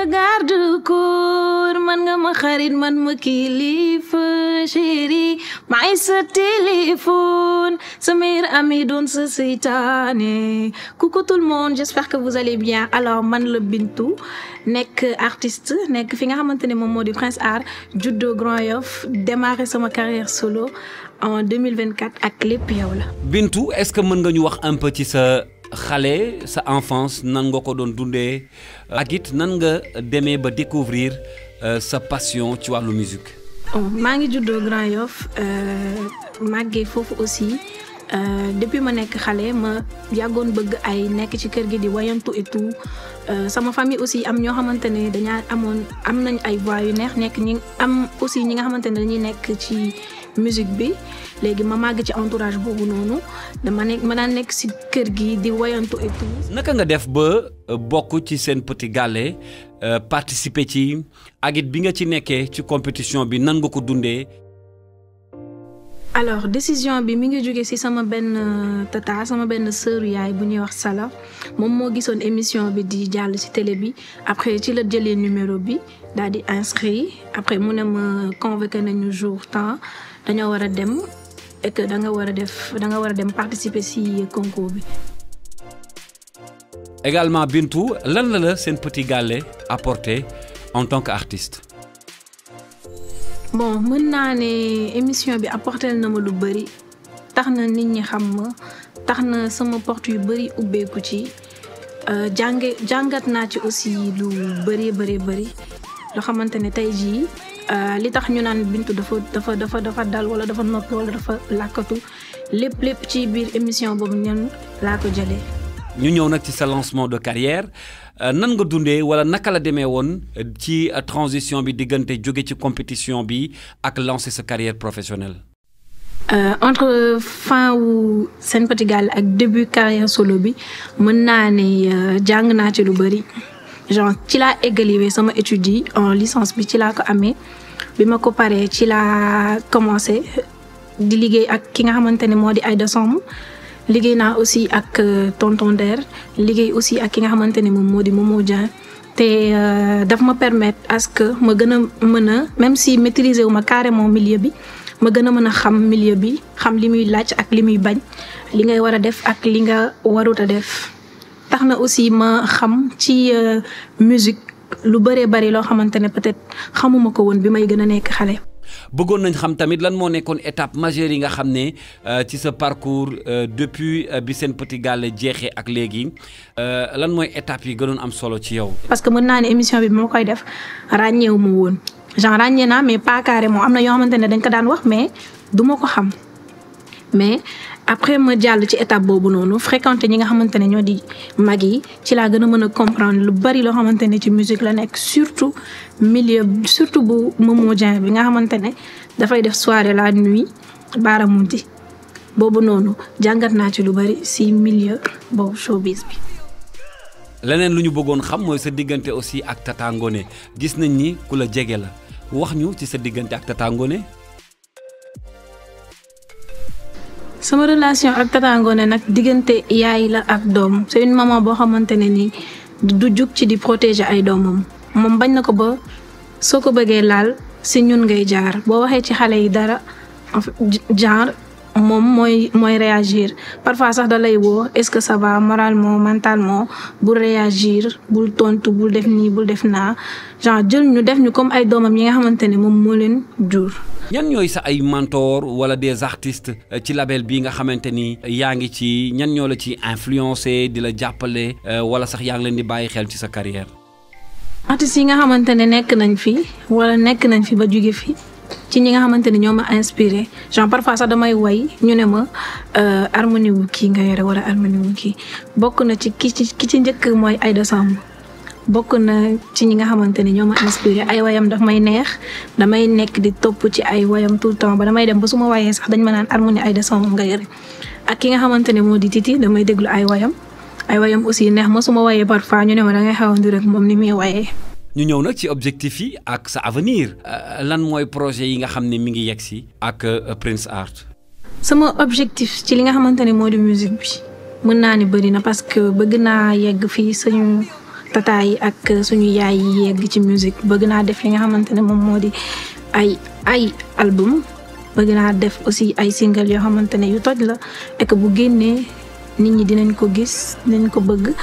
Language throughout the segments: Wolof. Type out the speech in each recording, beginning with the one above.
garde corps man nga ma xarit man ma kilifa chéri maay sa téléphone sa meilleur ami doon sa seytaane. Coucou tout le monde, j'espère que vous allez bien. Alors man la Bintou nekk artiste nekk fi nga xamante ne moom moo di Prince Art juddoo Grand Yoff démarré sama carrière solo en 2024 ak lépp yow la. Bintou, est-ce que mën nga ñu wax un peu ci sa xale sa enfance nan nga ko doon dundee ak it nan nga demee ba découvrir sa passion ci wàllu musique. maa ngi juddoo Grand Yoff màggee foofu aussi depuis ma nekk xale ma yàggoon bëgg ay nekk ci kër gi di wayantu et tout sama famille aussi am ñoo xamante ne am nañ ay voix yu neex nekk ñi am aussi ñi nga xamante ne dañuy nekk ci musique bi léegi ma màgg ci entourage boobu noonu ma daan nekk ci kër gi di wayantu et tout. naka nga def ba bokk ci seen petit gallé participer ci ak it bi nga ci nekkee ci compétition bi nan nga ko dundee. alors décision bi mi ngi jóge ci sama benn tata sama benn sœur yaay bu ñuy wax Sala moom moo gisoon émission bi di jàll ci télé bi après ci la jëlee numéro bi daal di inscrit après mu ne ma convoqué nañu jour temps dañoo war a dem et que da nga war a dem participer ci concours bi. également Bintou lan la seen petit gallé apporté en tant qu'artiste. bon mën naa ne émission bi apporté na ma lu bëri tax na nit ñi xam ma tax na sama porte yu bëri ubbeeku ci jàngat naa ci aussi lu bëri loo xamante ne tey jii li tax ñu naan Bintou dafa dal wala dafa noppi wala dafa làkkatu lépp ci biir émission boobu ñun laa ko jëlee. ñu ñëw nag ci sa lancement de carrière nan nga dundee wala naka la demee woon ci transition bi diggante jóge ci compétition bi ak lancer sa carrière professionnelle. entre fin wu Sen Petit Gallé ak début carrière solo bi mën naa ne jàng naa ci lu bëri genre ci laa égaliwee sama études yi en licence bi ci laa ko amee bi ma ko paree ci laa commencé di liggéey ak ki nga xamante ne moo di Aïda Samb liggéey naa aussi ak tonton Der liggéey aussi ak ki nga xamante ne moom moo di Momo Dieng te daf ma permettre à ce que ma gën a mën a même si maîtriser wu ma carrément milieu bi ma gën a mën a xam milieu bi xam li muy laaj ak li muy bañ li ngay war a def ak li nga warut a def tax na aussi ma xam ci musique lu bëree bëri loo xamante ne peut-être xamuma ko woon bi may gën a nekk xale. bëggoon nañ xam tamit lan moo nekkoon étape majeure yi nga xam ne ci sa parcours depuis bi Sen Petit Gallé jeexee ak léegi lan mooy étape yi gënoon am solo ci yow. parce que mën naa ne émission bi moo koy def ràññeewu ma woon genre ràññee naa mais pas carrément am na yoo xamante ne dañ ko daan wax mais du ma ko xam mais après ma jàll ci étape boobu noonu fréquenté ñi nga xamante ne ñoo di mag yi ci laa gën a mën a comprendre lu bari loo xamante ne ci musique la nekk surtout bu Momo Dieng bi nga xamante ne dafay def soirée la nuit baaramunti boobu noonu jàngat naa ci lu bari ci milieu boobu showbiz bi. leneen lu ñu bëggoon xam mooy sa diggante aussi ak Tata Ngoné gis nañ ni ku la jege la wax ñu ci sa diggante ak Tata Ngoné. sama relation ak Tata Ngoné nag diggante yaay la ak doom c'est une maman boo xamante ne ni du jug ci di protéger ay doomam moom bañ na ko ba soo ko bëggee laal si ñun ngay jaar boo waxee ci xale yi dara genre moom mooy réagir parfois sax da lay woo est-ce que ça va moralement mentalement bul réagir bul tontu bul def nii bul def naa genre jël ñu def ñu comme ay doomam yi nga xamante ne moom moo leen jur. ñan ñooy sa ay mentor wala des artistes ci label bi nga xamante ni yaa ngi ci ñan ñoo la ci influencé di la jàppale wala sax yaa ngi leen di bàyyi xel ci sa carrière. artistes yi nga xamante ne nekk nañ fi wala nekk nañ fi ba jóge fi ci ñi nga xamante ne ñoo ma inspiré genre parfois sax damay way ñu ne ma harmonie wu kii nga yore wala harmonie wu kii bokk na ci ki ci njëkk mooy Aïda Samb bokk na ci ñi nga xamante ne ñoo ma inspiré ay wayam daf may neex damay nekk di topp ci ay wayam tout le temps ba damay dem ba su ma wayee sax dañ ma naan harmonie Aïda Samb nga yore ak ki nga xamante ne moo di Titi damay déglu ay wayam aussi neex ma su ma wayee parfois ñu ne ma da ngay xawandi rek moom ni muy wayee. ñu ñëw nag ci objectif yi ak sa avenir lan mooy projet yi nga xam ne mi ngi yegg si ak Prince Art. sama objectif ci li nga xamante ne moo di musique bi mën naa ni bëri na parce que bëgg naa yegg fii suñu tata yi ak suñu yaay yi yegg ci musique bëgg naa def li nga xamante ne moom moo di ay album bëgg naa def aussi ay single yoo xamante ne yu toj la et que bu génnee nit ñi dinañ ko gis dinañ ko bëgg.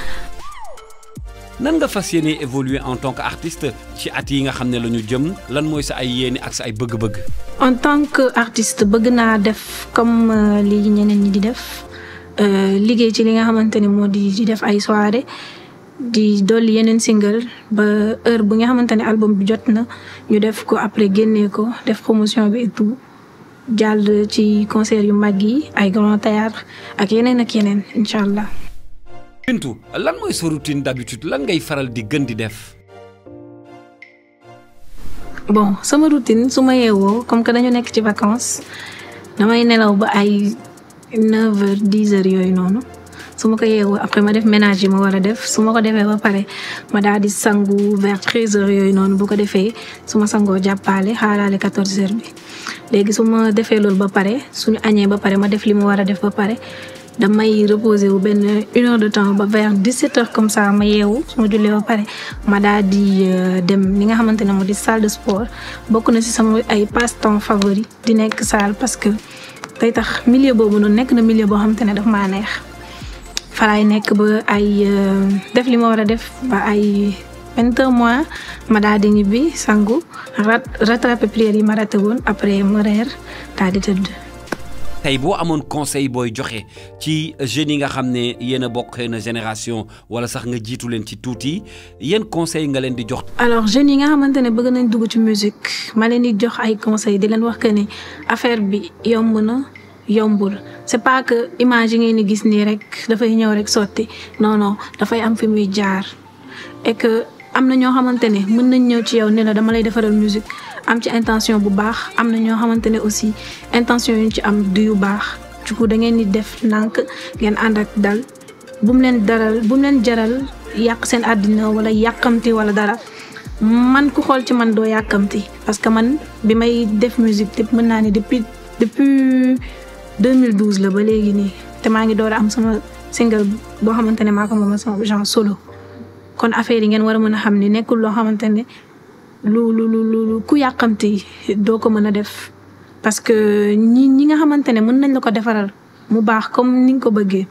nan nga fas yéene évoluer en tant que artiste ci at yi nga xam ne la ñu jëm lan mooy sa ay yéene ak sa ay bëgg-bëgg. en tant que artiste bëgg naa def comme li ñeneen ñi di def liggéey ci li nga xamante ne moo di def ay soirée di dolli yeneen single ba heure bu nga xamante ne album bi jot na ñu def ko après génnee ko def promotion bi et tout jàll ci concert yu mag yi ay grand théâtre ak yeneen incha allah. Bintu lan mooy sa routine d'habitude lan ngay faral di gën di def. bon sama routine su ma yeewoo comme que dañu nekk ci vacances damay nelaw ba ay 9h 10h yooyu noonu su ma ko yeewoo après ma def ménage yi ma war a def su ma ko defee ba pare ma daal di sangu vers 13h yooyu noonu bu ko defee su ma sangoo jàppaale xaalaale 14h bi léegi su ma defee loolu ba pare suñu añee ba pare ma def li ma war a def ba pare damay reposer wu benn 1 heure de temps ba vers 17h comme ça ma yeewu su ma jullee ba pare ma daal di dem li nga xamante ne moo di salle de sport bokk na ci sama ay passe-temps favori di nekk salle parce que day tax milieu boobu noonu nekk na milieu boo xamante ne daf maa neex faraay nekk ba ay def li ma war a def ba ay 20h moins ma daal di ñibbi sangu rattraper prière yi ma raté woon après ma reer daal di tëdd. tey boo amoon conseil booy joxe ci jeunes yi nga xam ne yéen a bokk na génération wala sax nga jiitu leen ci tuuti yéen conseil nga leen di jox. alors jeunes yi nga xamante ne bëgg nañ dugg ci musique ma leen di jox ay conseil di leen wax que ne affaire bi yomb na yombul c'est pas que image yi ngeen di gis nii rek dafay ñëw rek sotti non dafay am fi muy jaar et que am na ñoo xamante ne mën nañ ñëw ci yow ne la dama lay defaral musique am ci intention bu baax am na ñoo xamante ne aussi intention yu ñu ci am du yu baax du coup da ngeen di def nànk ngeen ànd ak dal bu mu leen jaral yàq seen àddina wala yàkkamti wala dara man ku xool ci man doo yàkkamti parce que man bi may def musique te mën naa ne depuis 2012 la ba léegi nii te maa ngi door a am sama single boo xamante ne maa ko moom sama genre solo kon affaire yi ngeen war a mën a xam ne nekkul loo xamante ne lu ku yàqamti doo ko mën a def parce que ñi nga xamante ne mën nañ la ko defaral mu baax comme ni nga ko bëggee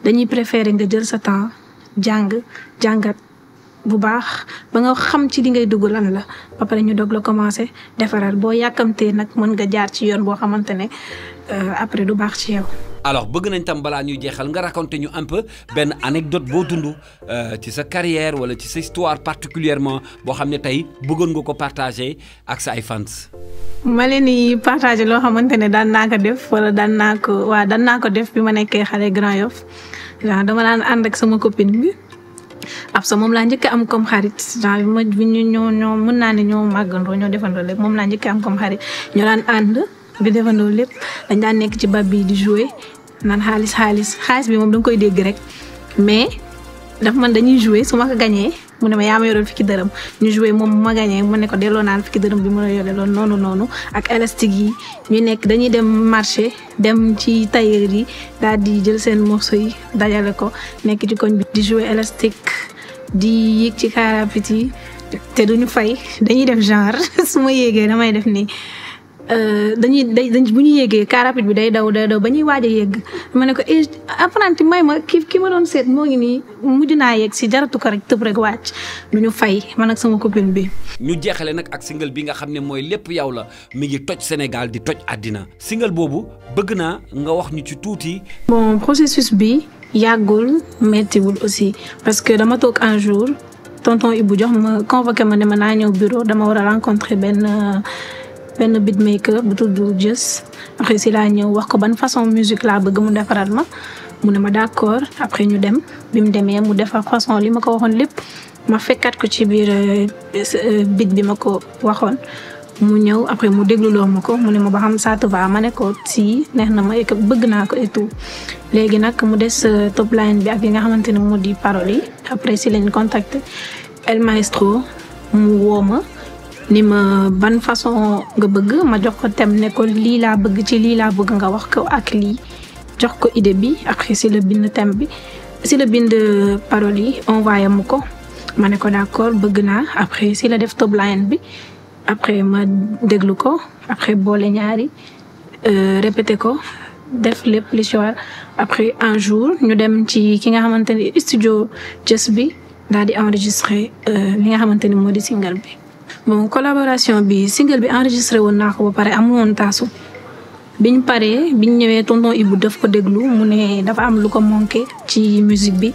dañuy préférer nga jël sa temps jàngat bu baax ba nga xam ci li ngay dugg lan la ba pare ñu doog la commencer defaral boo yàkkamtee nag mën nga jaar ci yoon boo xamante ne après du baax ci yow. alors bëgg nañ tam balaa ñuy jeexal nga raconter ñu un peu benn anecdote boo dund ci sa carrière wala ci sa histoire particulièrement boo xam ne tey bëggoon nga ko partager ak sa ay fans. ma leen di partager loo xamante ne daan naa ko def wala daan naa ko def bi ma nekkee xale Grand Yoff genre dama daan ànd ak sama copine bi ab sa moom laa njëkk am comme xarit genre bi ñoo mën naa ne ñoo màggandoo ñoo defandoo lépp moom laa njëkk am comme xarit ñoo daan ànd di defandoo lépp dañ daan nekk ci bab bi di jouer naan xaalis bi moom da nga koy dégg rek mais daf man dañuy jouer su ma ko gañee mu ne ma yaa ma yoroon fukki dërëm ñu jouer moom ma gañee mu ne ko delloo naan fukki dërëm bi mu la yore loon noonu ak élastique yi ñu nekk dañuy dem marché dem ci tailleur yi daal di jël seen morceau yi dajale ko nekk ci koñ bi di jouer élastique di yéeg ci carapit yi te duñu fay dañuy def genre su ma yéegee damay def nii bu ñu yéegee car rapide bi day daw ba ñuy waaj a yegg ma ne ko apprenti may ma ki ma doon seet moo ngi nii mujj naa yegg si jaratu ko rek tëb rek wàcc du ñu fay man ak sama copine bi. ñu jeexale nag ak single bi nga xam ne mooy lépp yow la mi ngi toj Sénégal di toj àddina single boobu bëgg naa nga wax ñu ci tuuti. bon processus bi yàggul mettiwul aussi parce que dama toog un jour tonton Ibou jox ma convoqué ma ne ma naa ñëw bureau dama war a rencontrer benn beatmaker bu tudd Jës après si laa ñëw wax ko ban façon musique laa bëgg mu defaral ma mu ne ma d'accord après ñu dem bi mu demee mu defar façon li ma ko waxoon lépp ma fekkaat ko ci biir beat bi ma ko waxoon mu ñëw après mu dégluloo ma ko mu ne ma ba xam ça te va ma ne ko si neex na ma bëgg naa ko et tout léegi nag mu des top line bi ak yi nga xamante ne moo di paroles yi après si lañ contacté El Maestro mu woo ma ni ma ban façon nga bëgg ma jox ko thème ne ko lii laa bëgg ci lii laa bëgg nga wax ko ak lii jox ko idée bi après si la bind thème bi si la bind paroles yi envoyé mu ko ma ne ko d'accord bëgg naa après si la def top line bi après ma déglu ko après boole ñaari répété ko def lépp li ci war après un jour ñu dem ci ki nga xamante ni studio Just bi daal di enregistré li nga xamante ni moo di single bi. bon collaboration bi single bi enregistré woon naa ko ba pare amul woon taasu biñ ñëwee tonton Ibou daf ko déglu mu ne dafa am lu ko manqué ci musique bi.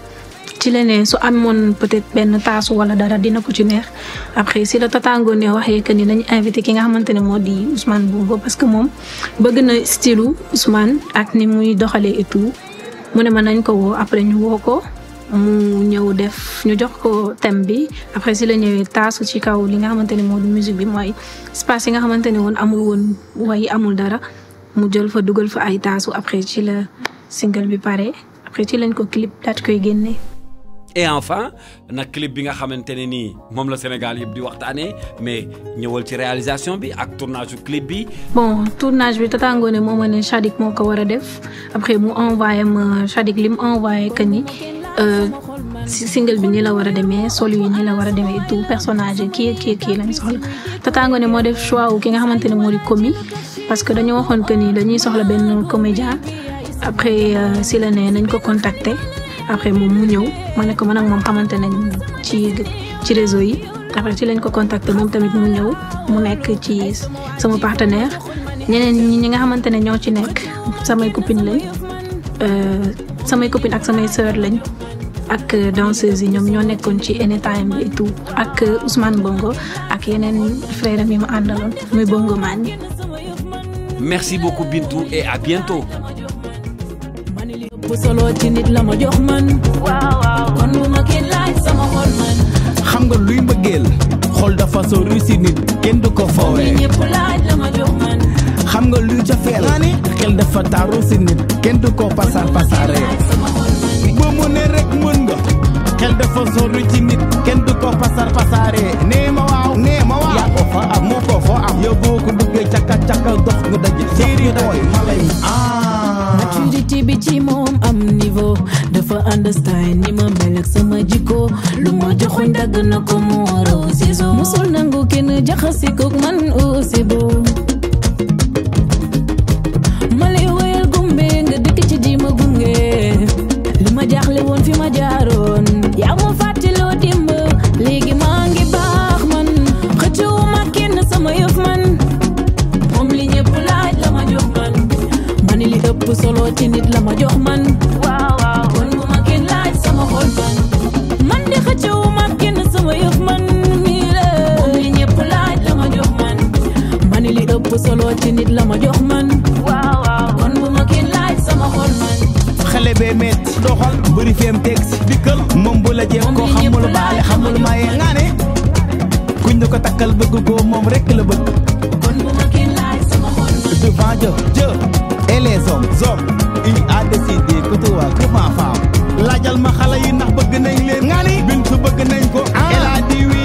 ci la ne su amoon peut-être benn taasu wala dara dina ko ci neex après si la Tata Ngoné waxee que ni nañu invité ki nga xamante ne moo di Ousmane Bongo parce que moom bëgg na style Ousmane ak ni muy doxalee et tout mu ne ma nañ ko woo après ñu woo ko mu ñëw def ñu jox ko thème bi après si la ñëwee taasu ci kaw li nga xamante ne moo di musique bi mooy espace yi nga xamante ne woon amul woon way amul dara mu jël fa dugal fa ay taasu après ci la single bi pare après ci lañ ko clip daat koy génne. et enfin nag clip bi nga xamante ne nii moom la Sénégal yëpp di waxtaanee mais ñëwal ci réalisation bi ak tournage du clip bi. bon tournage bi Tata Ngoné moo ma ne Chadik moo ko war a def après mu envoyé ma Chadik li mu envoyé que ni single bi nii la war a demee solo yi nii la war a demee tout personnage kii lañ soxla Tata Ngoné moo def choix wu ki nga xamante ne moo di Komi parce que dañoo waxoon que ni dañuy soxla benn comédien après si la ne nañ ko contacter. après moom mu ñëw ma ne ko man ak moom xamante nañ ci réseau yi après ci lañ ko contacté moom tamit mu ñëw mu nekk ci sama partenaire ñeneen ñi nga xamante ne ñoo ci nekk samay copine lañ samay copine ak samay sœur lañ ak danseuses yi ñoom ñoo nekkoon ci Anytime et tout ak Ousmane Bongo ak yeneen frère am yi ma àndaloon muy Bongo man. Merci beaucoup Bintou et à bientôt. bu solo ci nit la ma jox man kon bu ma kenn laaj sama xol man xam nga luy mbëggeel xol dafa sori si nit kenn du ko foowee ñëpp laaj la ma jox man xam nga luy jafeel xel dafa taaru si nit kenn du ko pasar pasare boo mu ne rek mën nga xel dafa sori ci nit kenn du ko pasar pasare nee ma waaw yaa ko fa am moo ko fa am yow boo ko bëggee caka dox nga daje séeri booy malay maturité bi ci moom am niveau dafa understand ni ma mel ak sama jikko lu ma joxoñ dagg na ko mu war a saison musul nangu kenn jaxase koog man c'est beau ma lay woyal gumbe nga dëkk ci ji ma gunge li ma jaaxle woon fi ma jaaroon yaa ma fàttaloo dimb léegi maa ngi baax man xëccoo ma kenn sama yëf man moom li ñëpp laaj la ma jox man mani li ëpp solo ci nit la ma jox man kon bu ma kenn laaj sama xol man di xëccoo ma kenn sama yëf man mii la moom li ñëpp laaj la ma jox man mani li ëpp solo ci nit la ma jox man kon bu ma kenn laaj sama xol man xale bee metti doxal bëri feem teg si dikkal moom bu la jeex ko xamul baale xamul maye nga ne kuñ na ko takkal bëgg ko moom rek la bëgg kon bu ma kenn laaj sama xol devant Dieu et les hommes il a décidé que toi que ma femme laajal ma xale yi ndax bëgg nañ leen nga ni Bintu bëgg nañ ko elle a dit oui